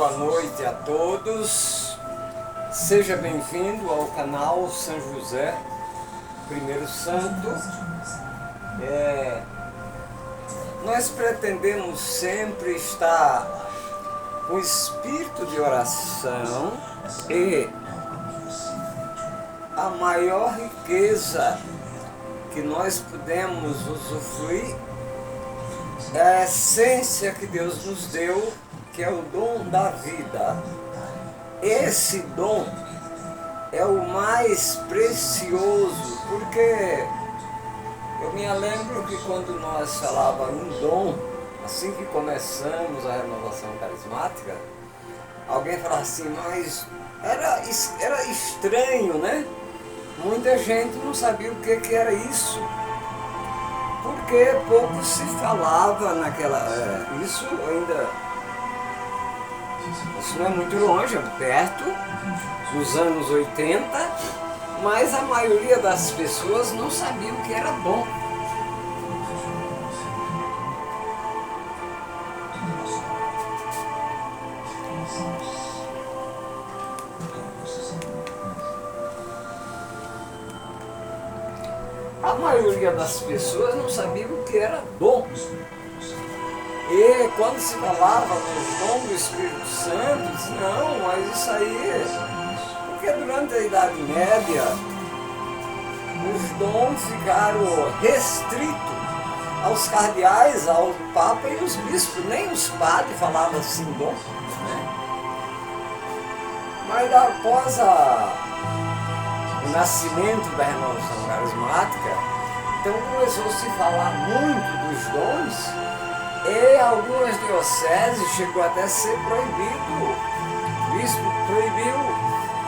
boa noite a todos. Seja bem-vindo ao canal São José, primeiro santo. Nós pretendemos sempre estar com espírito de oração e a maior riqueza que nós podemos usufruir é a essência que Deus nos deu, que é o dom da vida. Esse dom é o mais precioso, porque eu me lembro que quando nós falávamos em dom, assim que começamos a renovação carismática, alguém falava assim, mas era estranho, né? Muita gente não sabia o que era isso, porque pouco se falava naquela... Isso não é muito longe, é perto, nos anos 80, mas a maioria das pessoas não sabia o que era dom. A maioria das pessoas não sabia o que era dom. E quando se falava no dom do Espírito Santo, disse, não, mas isso aí... Porque durante a Idade Média, os dons ficaram restritos aos cardeais, ao Papa e os bispos. Nem os padres falavam assim dom. Né? Mas após o nascimento da renovação carismática, então começou a se falar muito dos dons, e algumas dioceses chegou até a ser proibido. O bispo proibiu,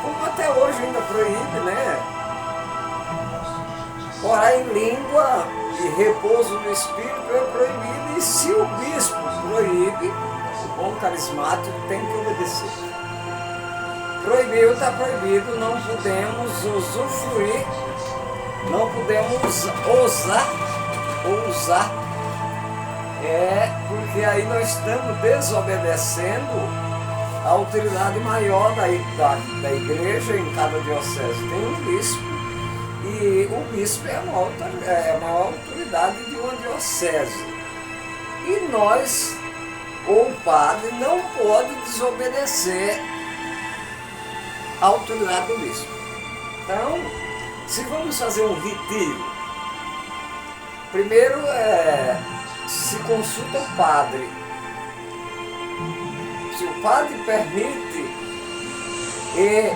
como até hoje ainda proíbe, né? Orar em língua e repouso no Espírito é proibido, e se o bispo proíbe, o bom carismático tem que obedecer. Proibiu, está proibido, não podemos usufruir, não podemos ousar, porque aí nós estamos desobedecendo a autoridade maior da igreja. Em cada diocese tem um bispo, e o bispo é a maior autoridade de uma diocese. E nós, ou o padre, não pode desobedecer a autoridade do bispo. Então, se vamos fazer um retiro, primeiro se consulta o padre. Se o padre permite, e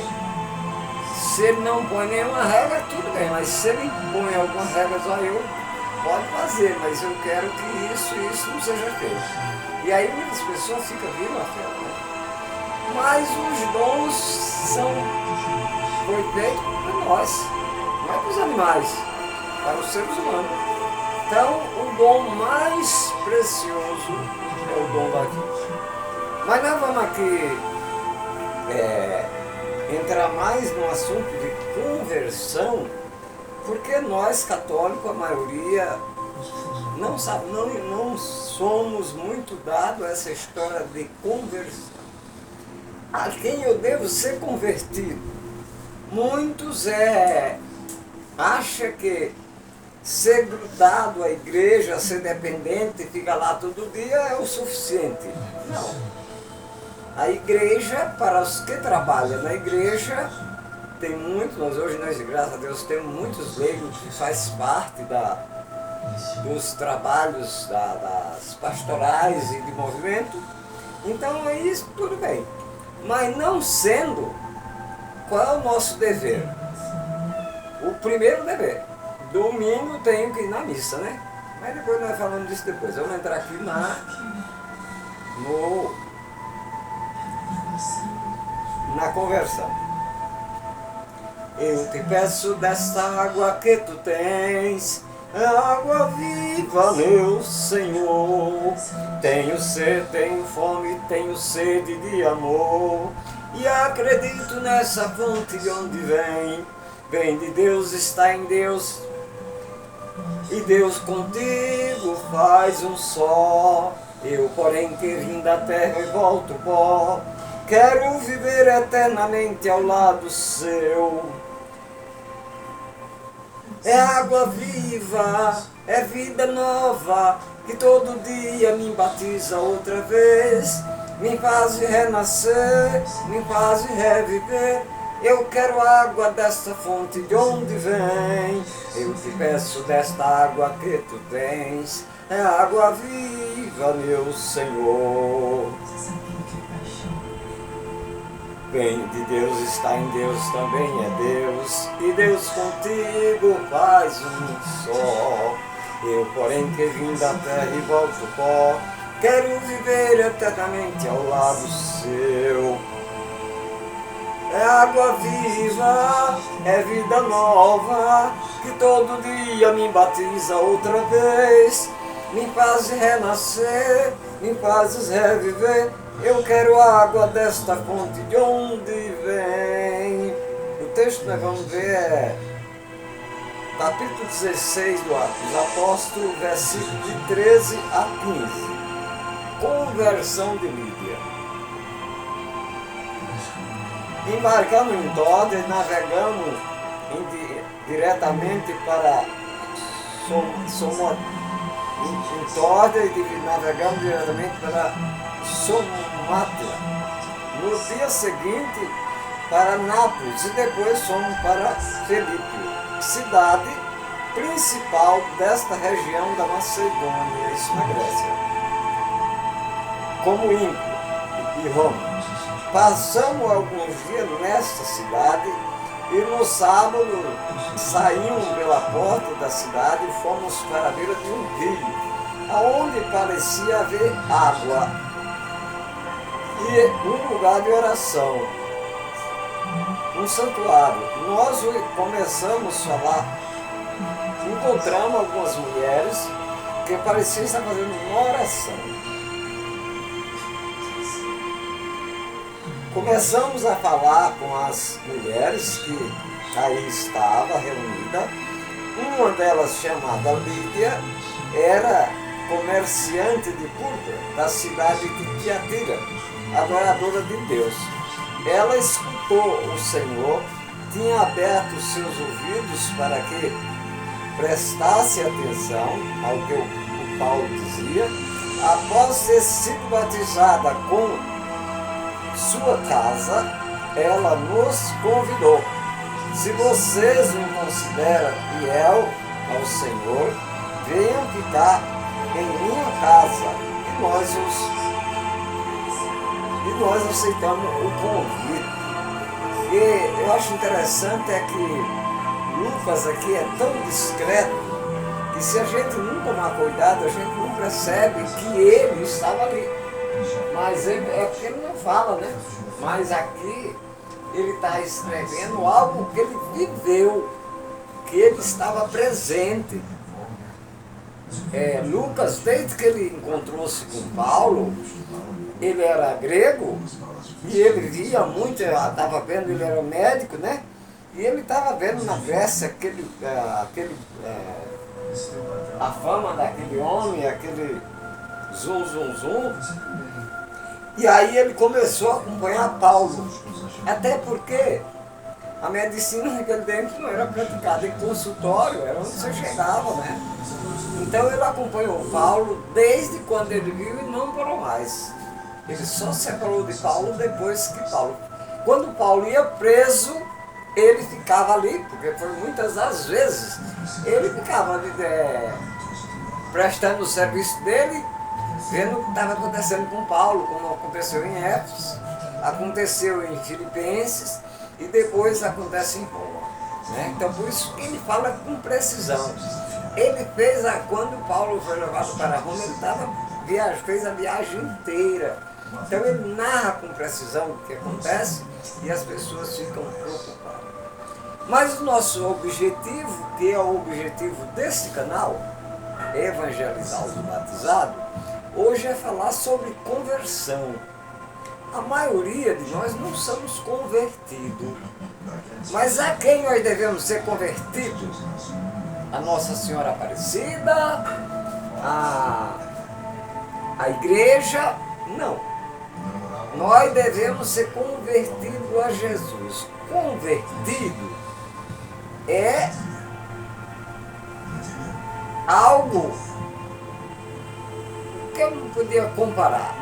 se ele não põe nenhuma regra, tudo bem, mas se ele impõe alguma regra, pode fazer, mas eu quero que isso não seja feito. E aí muitas pessoas ficam vindo a fé, né? Mas os dons foi feito para nós, não é para os animais, para os seres humanos. Então, o dom mais precioso é o dom da vida. Mas nós vamos aqui entrar mais no assunto de conversão, porque nós católicos, a maioria, não somos muito dados a essa história de conversão. A quem eu devo ser convertido? Muitos acham que ser grudado à igreja, ser dependente, ficar lá todo dia é o suficiente. Não. A igreja, para os que trabalham na igreja, tem muitos, nós, graças a Deus, temos muitos leigos que fazem parte dos trabalhos das pastorais e de movimento. Então, é isso, tudo bem. Mas não sendo, qual é o nosso dever? O primeiro dever. Domingo tenho que ir na missa, né? Mas depois nós falamos disso depois. Vamos entrar aqui na conversão. Eu te peço desta água que tu tens, água viva, meu Senhor. Tenho sede, tenho fome, tenho sede de amor, e acredito nessa fonte de onde vem de Deus, está em Deus, e Deus contigo faz um só. Eu, porém, que vim da terra e volto pó, Quero viver eternamente ao lado seu. É água viva, é vida nova, que todo dia me batiza outra vez. Me faz renascer, me faz reviver. Eu quero água desta fonte de onde vem. Eu te peço desta água que tu tens. É água viva, meu Senhor. Vem de Deus, está em Deus, também é Deus. E Deus contigo faz um só. Eu, porém, que vim da terra e volto pó, quero viver eternamente ao lado seu. É água viva, é vida nova, que todo dia me batiza outra vez. Me faz renascer, me fazes reviver. Eu quero água desta fonte de onde vem. O texto que nós vamos ver é capítulo 16 dos Apóstolos, versículos de 13 a 15. Conversão de Lídia. Embarcamos em Torde, navegamos diretamente para em Torde e navegamos diretamente para Somátria. No dia seguinte, para Nápoles e depois fomos para Filipe, cidade principal desta região da Macedônia, isso na Grécia, como Ímpio e Roma. Passamos alguns dias nesta cidade e no sábado saímos pela porta da cidade e fomos para a beira de um rio, aonde parecia haver água e um lugar de oração, um santuário. Nós começamos a falar, encontramos algumas mulheres que pareciam estar fazendo uma oração. Começamos a falar com as mulheres que aí estava reunida. Uma delas, chamada Lídia, era comerciante de púrpura da cidade de Tiatira, adoradora de Deus. Ela escutou o Senhor, tinha aberto os seus ouvidos para que prestasse atenção ao que o Paulo dizia. Após ter sido batizada com sua casa, ela nos convidou. Se vocês me consideram fiel ao Senhor, venham ficar em minha casa. E nós aceitamos o convite. E eu acho interessante é que Lucas aqui é tão discreto que se a gente não tomar cuidado, a gente não percebe que ele estava ali. Mas é porque ele não fala, né? Mas aqui ele está escrevendo algo que ele viveu, que ele estava presente. Lucas, desde que ele encontrou-se com Paulo, ele era grego e ele via muito, estava vendo, ele era médico, né? E ele estava vendo na Grécia a fama daquele homem, aquele zum, zum, zum. E aí ele começou a acompanhar Paulo, até porque a medicina naquele tempo não era praticada em consultório, era onde você chegava, né? Então ele acompanhou Paulo desde quando ele viu e não parou mais. Ele só se separou de Paulo depois que Paulo... Quando Paulo ia preso, ele ficava ali, porque por muitas das vezes ele ficava ali, prestando o serviço dele, vendo o que estava acontecendo com Paulo, como aconteceu em Éfeso, aconteceu em Filipenses e depois acontece em Roma. Né? Então por isso que ele fala com precisão. Ele fez, quando Paulo foi levado para Roma, ele fez a viagem inteira. Então ele narra com precisão o que acontece e as pessoas ficam preocupadas. Mas o nosso objetivo, que é o objetivo desse canal, evangelizar os batizados, hoje é falar sobre conversão. A maioria de nós não somos convertidos. Mas a quem nós devemos ser convertidos? A Nossa Senhora Aparecida? A igreja? Não. Nós devemos ser convertidos a Jesus. Convertido é algo que eu não podia comparar.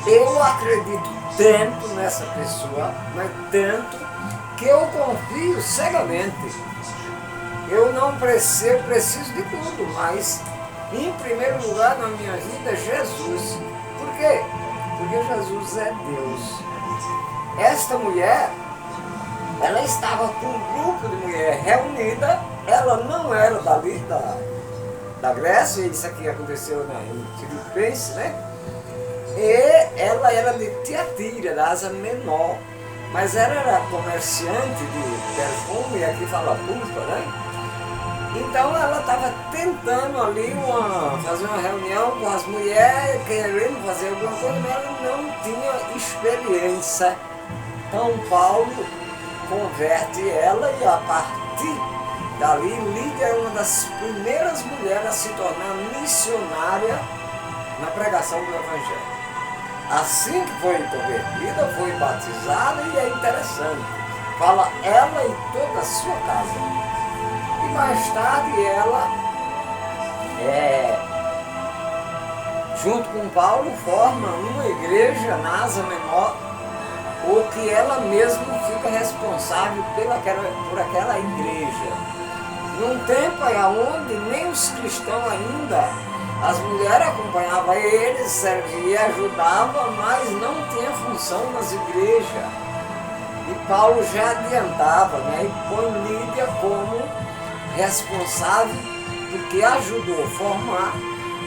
Eu acredito tanto nessa pessoa, mas tanto que eu confio cegamente. Eu preciso de tudo, mas em primeiro lugar na minha vida Jesus. Por quê? Porque Jesus é Deus. Esta mulher, ela estava com um grupo de mulheres reunida, ela não era dali da Grécia, isso aqui aconteceu em Filipenses, né? E ela era de Tiatira, da Ásia Menor, mas ela era comerciante de perfume, e aqui fala pulpa, né? Então ela estava tentando ali fazer uma reunião com as mulheres, querendo fazer alguma coisa, mas ela não tinha experiência. Então Paulo converte ela e a partir dali Lídia é uma das primeiras mulheres a se tornar missionária na pregação do Evangelho. Assim que foi convertida, foi batizada e é interessante. Fala ela e toda a sua casa. E mais tarde ela, junto com Paulo, forma uma igreja na Ásia Menor, ou que ela mesma fica responsável por aquela igreja. Num tempo onde nem os cristãos ainda, as mulheres acompanhavam eles, serviam, ajudavam, mas não tinha função nas igrejas. E Paulo já adiantava, né, e põe Lídia como responsável, porque ajudou a formar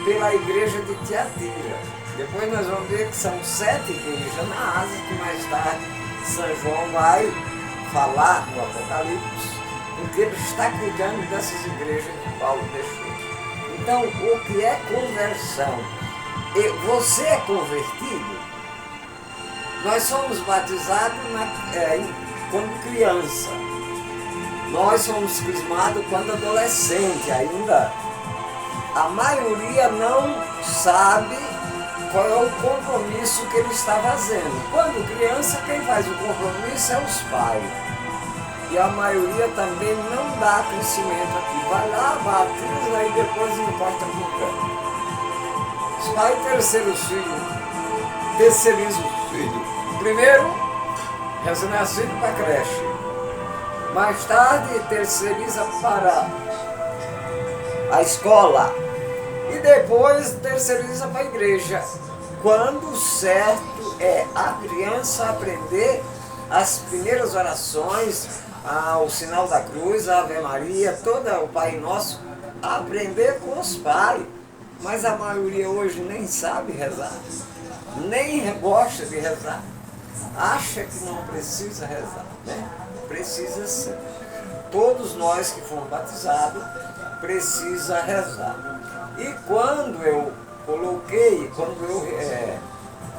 pela igreja de Tiatira. Depois nós vamos ver que são 7 igrejas na Ásia, que mais tarde São João vai falar no Apocalipse, porque ele está cuidando dessas igrejas que Paulo deixou. Então, o que é conversão? Você é convertido? Nós somos batizados quando criança. Nós somos crismados quando adolescente ainda. A maioria não sabe qual é o compromisso que ele está fazendo. Quando criança, quem faz o compromisso é os pais. E a maioria também não dá crescimento aqui. Vai lá, batiza e depois encosta com o pé. Os pais terceirizam os filhos. Primeiro, recém-nascido para a creche. Mais tarde, terceiriza para a escola. E depois, terceiriza para a igreja. Quando o certo é a criança aprender as primeiras orações, o sinal da cruz, a Ave Maria, todo o Pai Nosso, aprender com os pais. Mas a maioria hoje nem sabe rezar, nem gosta de rezar. Acha que não precisa rezar, né? Precisa sim. Todos nós que fomos batizados precisa rezar. E quando eu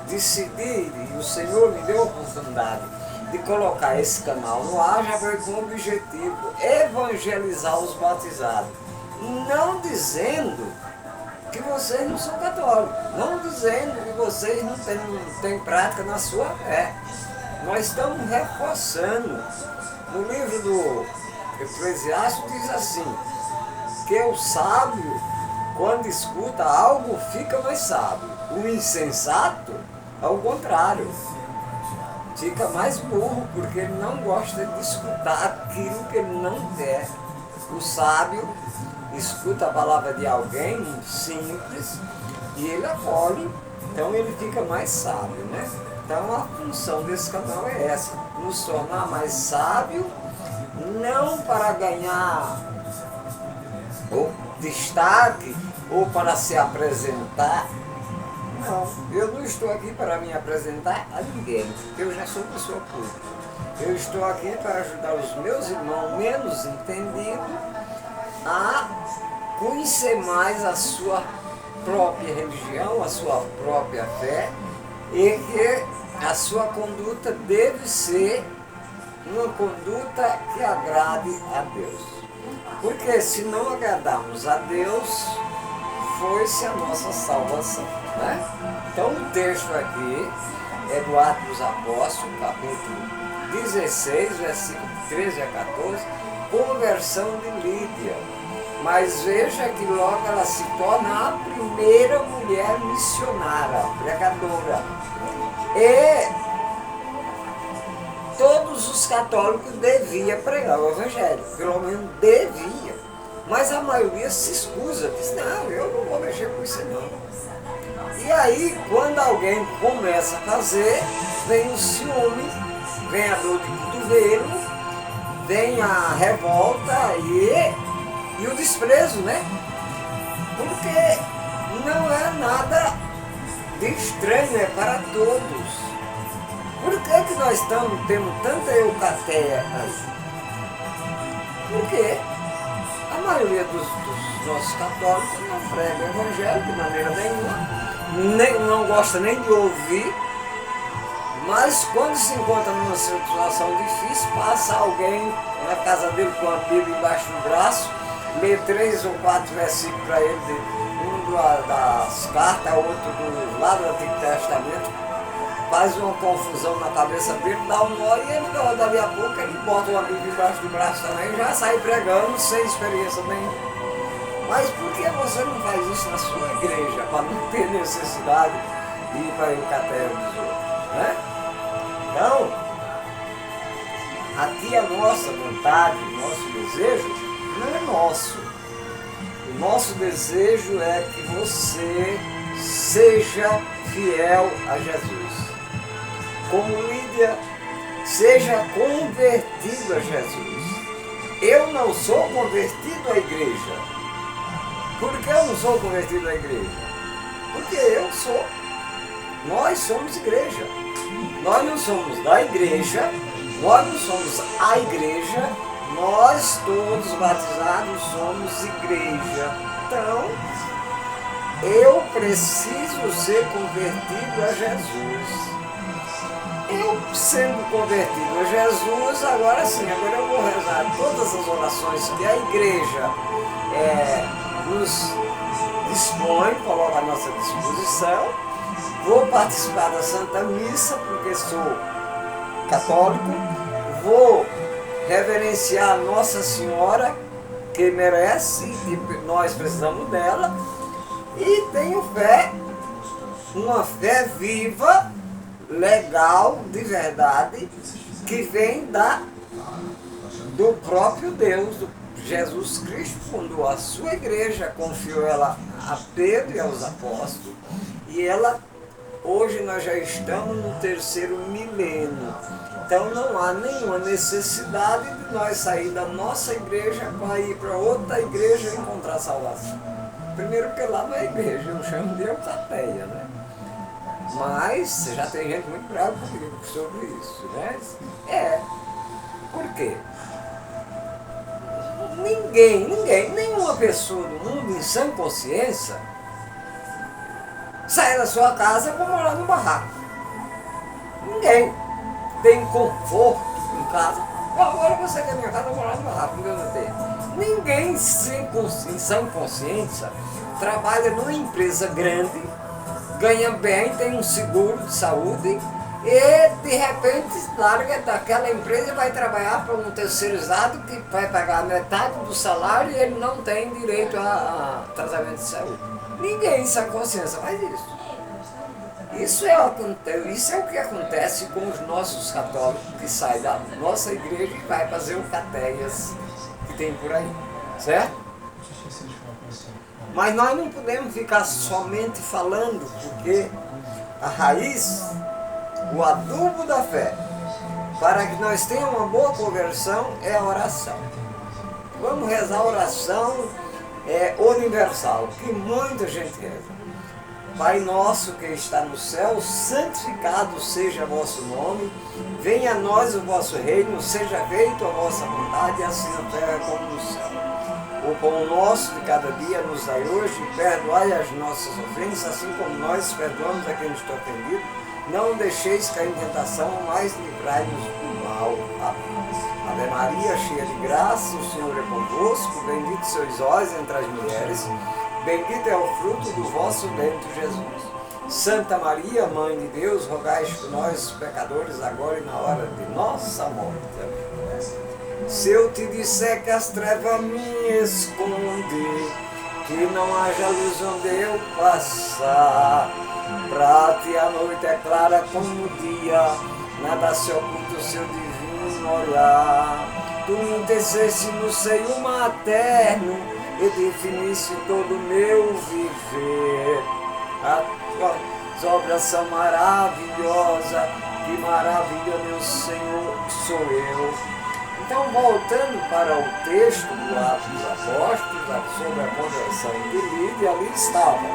decidi, e o Senhor me deu a oportunidade de colocar esse canal no ar, já foi com o objetivo evangelizar os batizados. Não dizendo que vocês não são católicos, não dizendo que vocês não têm prática na sua fé. Nós estamos reforçando. No livro do Eclesiastes diz assim, que o sábio, quando escuta algo, fica mais sábio. O insensato, ao contrário, fica mais burro, porque ele não gosta de escutar aquilo que ele não quer. O sábio escuta a palavra de alguém simples e ele acolhe, então ele fica mais sábio, né? Então a função desse canal é essa, nos tornar mais sábio, não para ganhar ou destaque ou para se apresentar. Não, eu não estou aqui para me apresentar a ninguém, eu já sou pessoa pública. Eu estou aqui para ajudar os meus irmãos menos entendidos a conhecer mais a sua própria religião, a sua própria fé, e que a sua conduta deve ser uma conduta que agrade a Deus. Porque se não agradarmos a Deus, foi-se a nossa salvação, né? Então o texto aqui é do Atos dos Apóstolos, capítulo 16, versículo 13 a 14, conversão de Lídia. Mas veja que logo ela se torna a primeira mulher missionária, pregadora. E todos os católicos deviam pregar o Evangelho, pelo menos devia. Mas a maioria se escusa, diz, não, eu não vou mexer com isso não. E aí, quando alguém começa a fazer, vem o ciúme, vem a dor de cotovelo, vem a revolta e o desprezo, né? Porque não é nada de estranho, é para todos. Por que nós temos tanta eucateia aí? Porque a maioria dos nossos católicos não pregam o Evangelho de maneira nenhuma, não gosta nem de ouvir, mas quando se encontra numa situação difícil, passa alguém na casa dele com a Bíblia embaixo do braço, lê 3 ou 4 versículos para ele, um das cartas, outro do lado do Antigo Testamento, faz uma confusão na cabeça dele, dá um nó e ele, dali a pouco, ele bota uma Bíblia embaixo do braço também e já sai pregando sem experiência nenhuma. Mas por que você não faz isso na sua igreja, para não ter necessidade de ir para a eucateia dos outros, né? Então, aqui a nossa vontade, o nosso desejo, não é nosso. O nosso desejo é que você seja fiel a Jesus. Como Lídia, seja convertido a Jesus. Eu não sou convertido à igreja. Por que eu não sou convertido à igreja? Porque eu sou. Nós somos igreja. Nós não somos da igreja, nós não somos a igreja, nós todos batizados somos igreja. Então, eu preciso ser convertido a Jesus. Eu sendo convertido a Jesus, agora sim, agora eu vou rezar todas as orações que a igreja nos dispõe, coloca à nossa disposição. Vou participar da Santa Missa, porque sou católico. Vou reverenciar a Nossa Senhora, que merece, e nós precisamos dela. E tenho fé, uma fé viva, legal, de verdade, que vem do próprio Deus, do Jesus Cristo, quando a sua igreja confiou ela a Pedro e aos apóstolos, e hoje nós já estamos no 3º milênio, então não há nenhuma necessidade de nós sair da nossa igreja para ir para outra igreja e encontrar salvação. Primeiro porque lá não é igreja, eu chamo de eucateia, né? Mas já tem gente muito brava comigo sobre isso, né? Por quê? Nenhuma pessoa do mundo em sã consciência sai da sua casa para morar no barraco. Ninguém tem conforto em casa. Agora você quer minha casa morar no barraco, não Deus não tem. Ninguém em sã consciência trabalha numa empresa grande, ganha bem, tem um seguro de saúde e de repente larga daquela empresa e vai trabalhar para um terceirizado que vai pagar metade do salário e ele não tem direito a tratamento de saúde. Ninguém sem consciência faz isso. Isso é o que acontece com os nossos católicos que saem da nossa igreja e vai fazer eucateias que tem por aí, certo? Mas nós não podemos ficar somente falando, porque a raiz, o adubo da fé, para que nós tenhamos uma boa conversão, é a oração. Vamos rezar a oração universal, que muita gente reza. Pai nosso que está no céu, santificado seja o vosso nome, venha a nós o vosso reino, seja feita a vossa vontade, assim na terra como no céu. O pão nosso de cada dia nos dai hoje, e perdoai as nossas ofensas, assim como nós perdoamos a quem nos tem ofendido. Não deixeis cair em tentação, mas livrai-nos do mal. Amém. Ave Maria, cheia de graça, o Senhor é convosco, bendito sois vós entre as mulheres, bendito é o fruto do vosso ventre, Jesus. Santa Maria, Mãe de Deus, rogai por nós, pecadores, agora e na hora de nossa morte. Se eu te disser que as trevas me escondem, que não haja luz onde eu passar, pra ti a noite é clara como o dia, nada se oculta o seu divino olhar. Tu me teceste no seio materno e definiste todo o meu viver. As tuas obras são maravilhosas, que maravilha, meu Senhor, sou eu. Então, voltando para o texto do Atos dos Apóstolos, sobre a conversão de Lídia, ali estava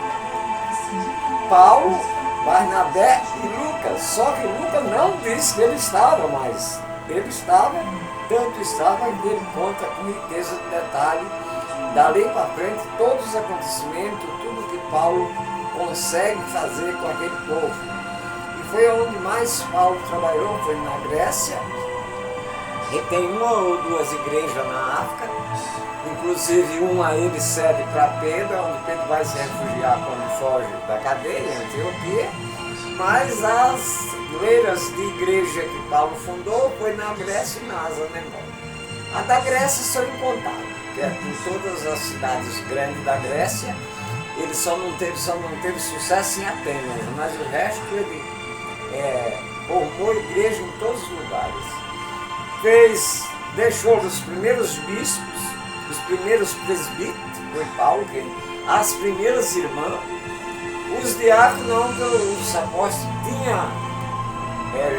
Paulo, Barnabé e Lucas. Só que Lucas não disse que ele estava, mas ele estava, tanto estava que ele conta com riqueza de detalhe, dali para frente, todos os acontecimentos, tudo que Paulo consegue fazer com aquele povo. E foi onde mais Paulo trabalhou, foi na Grécia. E tem uma ou duas igrejas na África, inclusive uma ele cede para Pedro, onde Pedro vai se refugiar quando foge da cadeia em Antioquia, mas as fileiras de igreja que Paulo fundou foi na Grécia e na Ásia Menor. A da Grécia são incontáveis, que é em todas as cidades grandes da Grécia. Ele só não teve sucesso em Atenas, mas o resto ele formou igreja em todos os lugares. Deixou os primeiros bispos, os primeiros presbíteros, foi Paulo, as primeiras irmãs, os diáconos, não, os apóstolos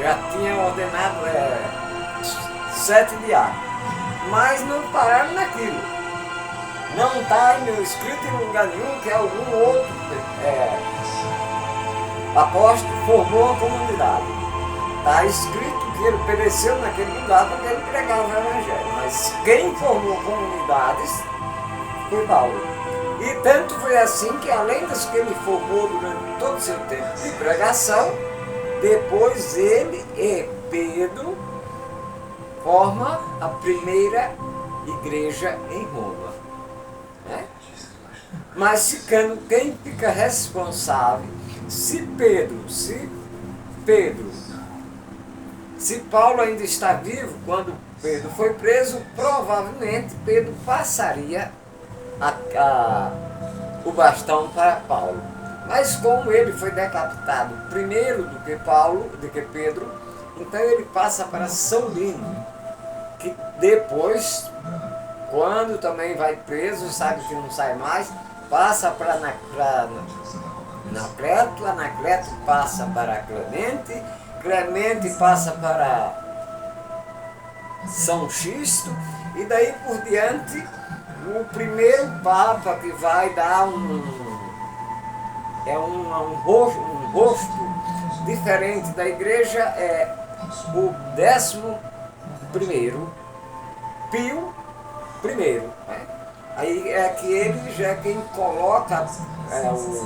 já tinham ordenado 7 diáconos, mas não pararam naquilo. Não está escrito em lugar nenhum que algum outro apóstolo formou uma comunidade. Está escrito que ele pereceu naquele lugar porque ele pregava o Evangelho. Mas quem formou comunidades foi Paulo. E tanto foi assim que, além das que ele formou durante todo o seu tempo de pregação, depois ele e Pedro formam a primeira igreja em Roma. Né? Mas quem fica responsável, se Paulo ainda está vivo, quando Pedro foi preso, provavelmente Pedro passaria o bastão para Paulo. Mas como ele foi decapitado primeiro do que Pedro, então ele passa para São Lino, que depois, quando também vai preso, sabe que não sai mais, passa para Anacleto, Anacleto passa para Clemente, Clemente passa para São Xisto, e daí por diante, o primeiro Papa que vai dar um rosto diferente da igreja é o 11º, Pio I. Né? Aí é que ele já é quem coloca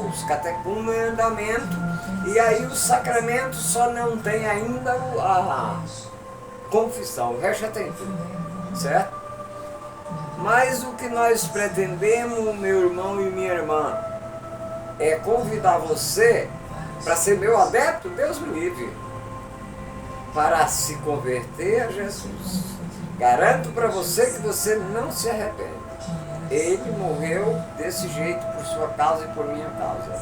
os catecumenos em andamento, e aí o sacramento só não tem ainda a confissão, o resto já tem tudo, certo? Mas o que nós pretendemos, meu irmão e minha irmã, é convidar você para ser meu adepto, Deus me livre, para se converter a Jesus. Garanto para você que você não se arrepende. Ele morreu desse jeito por sua causa e por minha causa.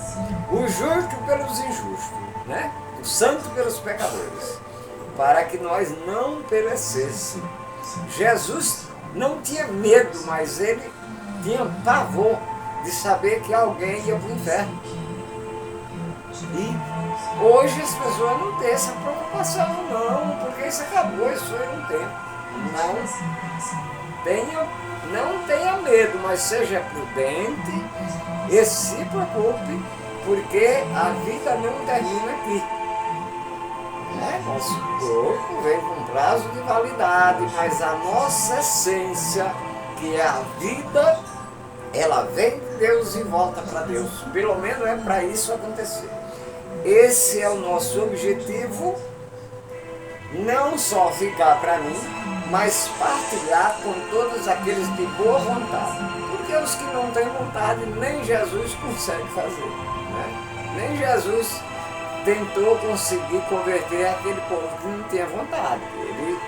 O justo pelos injustos, né? O santo pelos pecadores, para que nós não perecêssemos. Jesus não tinha medo, mas ele tinha pavor de saber que alguém ia para o inferno. E hoje as pessoas não têm essa preocupação, não, porque isso acabou, isso foi um tempo. Não tenha medo, mas seja prudente e se preocupe, porque a vida não termina aqui. Nosso corpo vem com prazo de validade, mas a nossa essência, que é a vida, ela vem de Deus e volta para Deus. Pelo menos é para isso acontecer. Esse é o nosso objetivo, não só ficar para mim, mas partilhar com todos aqueles de boa vontade. Porque os que não têm vontade, nem Jesus consegue fazer. Né? Nem Jesus tentou conseguir converter aquele povo que não tinha vontade. Ele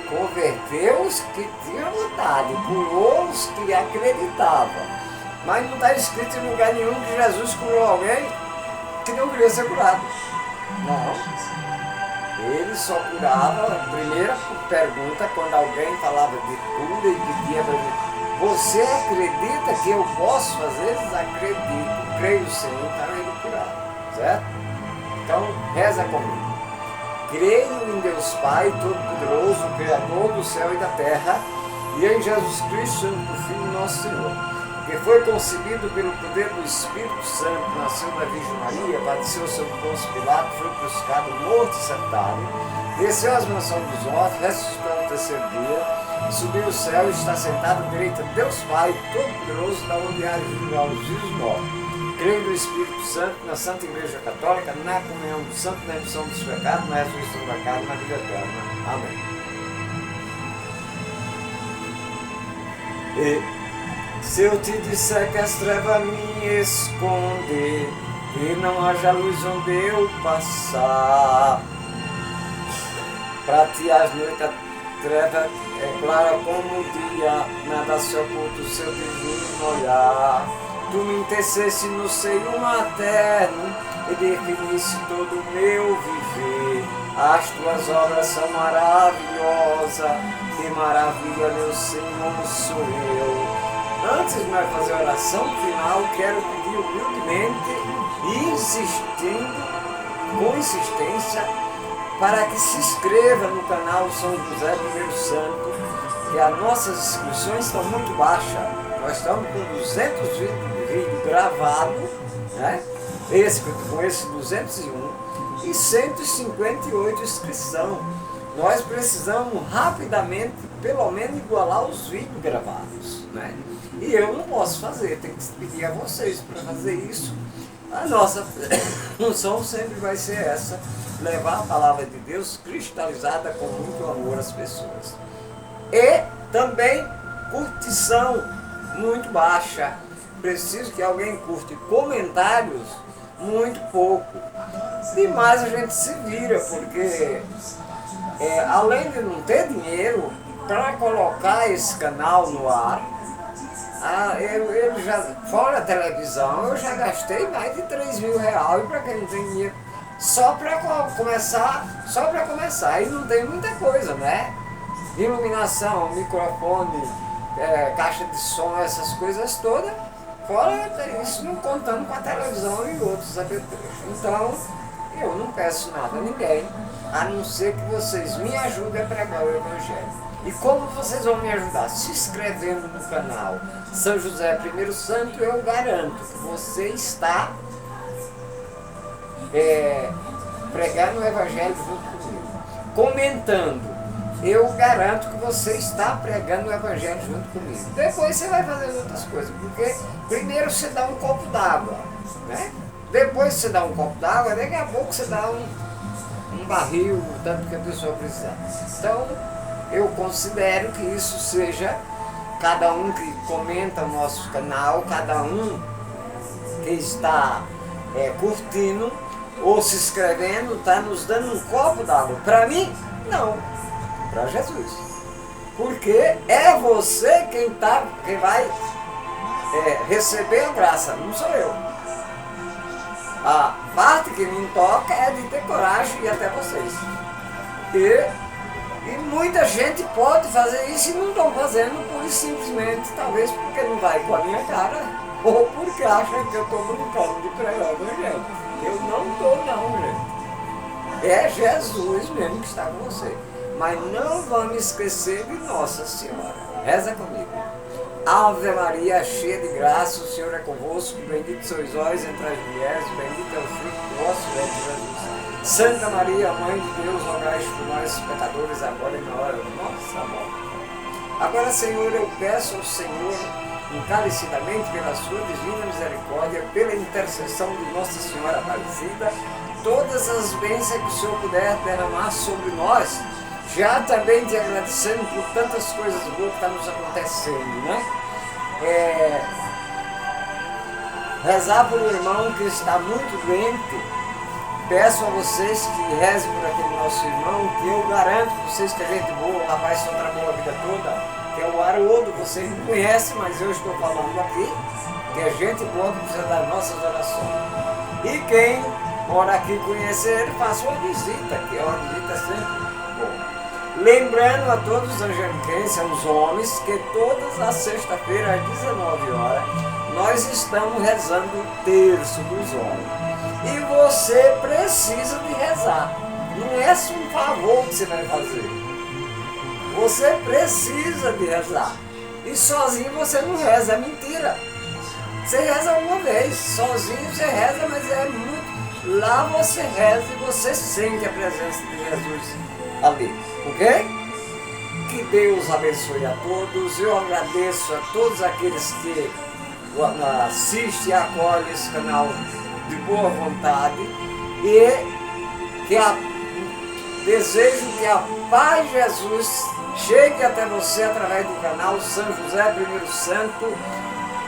converteu os que tinham vontade, curou os que acreditavam. Mas não está escrito em lugar nenhum que Jesus curou alguém que não queria ser curado. Não. Ele só curava, primeira pergunta, quando alguém falava de cura e pedia para ele: você acredita que eu posso fazer? Acredito, creio sim, então ele curava. Certo? Então, reza comigo. Creio em Deus Pai Todo-Poderoso, Criador do céu e da terra, e em Jesus Cristo, Santo Filho nosso Senhor, que foi concebido pelo poder do Espírito Santo, nasceu da Virgem Maria, padeceu sob Pôncio Pilato, foi crucificado, morto e sepultado, desceu às mansões dos mortos, ressuscitou no terceiro dia, subiu ao céu e está sentado à direita de Deus Pai Todo-Poderoso, da onde há de julgar os vivos e os mortos. Creio no Espírito Santo, na Santa Igreja Católica, na comunhão do Santo, na remissão dos pecados, na ressurreição da carne, na vida eterna. Amém. E se eu te disser que as trevas me escondem, e não haja luz onde eu passar, para ti as noites a treva é clara como o dia, nada se oculta o seu divino olhar. Tu me entecesse no seio materno e definisse todo o meu viver. As tuas obras são maravilhosas, que maravilha, meu Senhor, sou eu. Antes de nós fazer a oração final, quero pedir humildemente, insistindo, com insistência, para que se inscreva no canal São José I Santo, que as nossas inscrições estão muito baixas. Nós estamos com 200 vídeos gravados, né? Com esse 201 e 158 inscrições. Nós precisamos rapidamente, pelo menos, igualar os vídeos gravados, né? E eu não posso fazer, tenho que pedir a vocês para fazer isso. A nossa função sempre vai ser essa, levar a palavra de Deus cristalizada com muito amor às pessoas. E também curtição muito baixa. Preciso que alguém curte. Comentários, muito pouco. Demais a gente se vira, porque além de não ter dinheiro para colocar esse canal no ar, eu já, fora a televisão, eu já gastei mais de 3 mil reais, para quem não tem dinheiro, só para começar, e não tem muita coisa, né? Iluminação, microfone, caixa de som, essas coisas todas, fora isso, não contando com a televisão e outros apetrechos. Então, eu não peço nada a ninguém, a não ser que vocês me ajudem a pregar o Evangelho. E como vocês vão me ajudar? Se inscrevendo no canal São José I Santo, eu garanto que você está pregando o Evangelho junto comigo. Comentando, eu garanto que você está pregando o Evangelho junto comigo. Depois você vai fazer outras coisas, porque primeiro você dá um copo d'água, né? Depois você dá um copo d'água, daqui a pouco você dá um barril, tanto que a pessoa precisa. Então, eu considero que isso seja cada um que comenta o nosso canal, cada um que está curtindo ou se inscrevendo, está nos dando um copo d'água. Para mim, não. Para Jesus. Porque é você quem vai receber a graça, não sou eu. A parte que me toca é de ter coragem e ir até vocês. E muita gente pode fazer isso e não estão fazendo, por simplesmente, talvez porque não vai com a minha cara, ou porque acham que eu estou brincando de pregar o Evangelho. Eu não estou não, gente. É Jesus mesmo que está com você. Mas não vamos esquecer de Nossa Senhora. Reza comigo. Ave Maria, cheia de graça, o Senhor é convosco, bendito sois vós entre as mulheres, bendito é o fruto do vosso ventre, Jesus. Santa Maria, Mãe de Deus, rogai por nós, pecadores, agora e na hora da nossa morte. Agora, Senhor, eu peço ao Senhor, encarecidamente, pela sua divina misericórdia, pela intercessão de Nossa Senhora Aparecida, todas as bênçãos que o Senhor puder derramar sobre nós, já também te agradecendo por tantas coisas boas que estão nos acontecendo, né? rezar por um irmão que está muito doente. Peço a vocês que rezem por aquele nosso irmão, que eu garanto a vocês que é gente boa, o rapaz só trabalhou a vida toda, que é o Haroldo, vocês não conhecem, mas eu estou falando aqui, que é gente boa que precisa das nossas orações. E quem mora aqui conhecer ele, faça uma visita, que é uma visita sempre boa. Lembrando a todos os angeliquenses, aos homens, que todas as sexta-feiras, às 19 horas, nós estamos rezando o terço dos homens. E você precisa de rezar. Não é só um favor que você vai fazer. Você precisa de rezar. E sozinho você não reza, é mentira. Você reza uma vez, sozinho você reza, mas é muito. Lá você reza e você sente a presença de Jesus ali. Ok? Que Deus abençoe a todos. Eu agradeço a todos aqueles que assistem e acolhem esse canal de boa vontade e que desejo que a paz de Jesus chegue até você através do canal São José Primeiro Santo,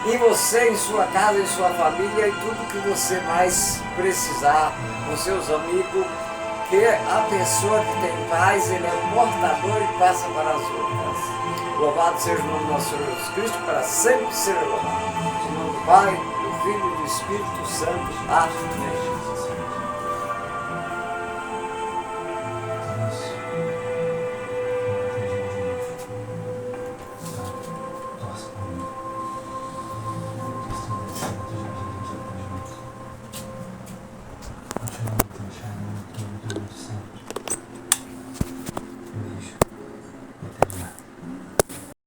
em você, em sua casa, em sua família e tudo que você mais precisar com seus amigos, que a pessoa que tem paz, ele é um portador e passa para as outras. Louvado seja o nome do nosso Senhor Jesus Cristo, para sempre ser louvado. Em nome do Pai, do Filho e do Espírito Santo. Amém.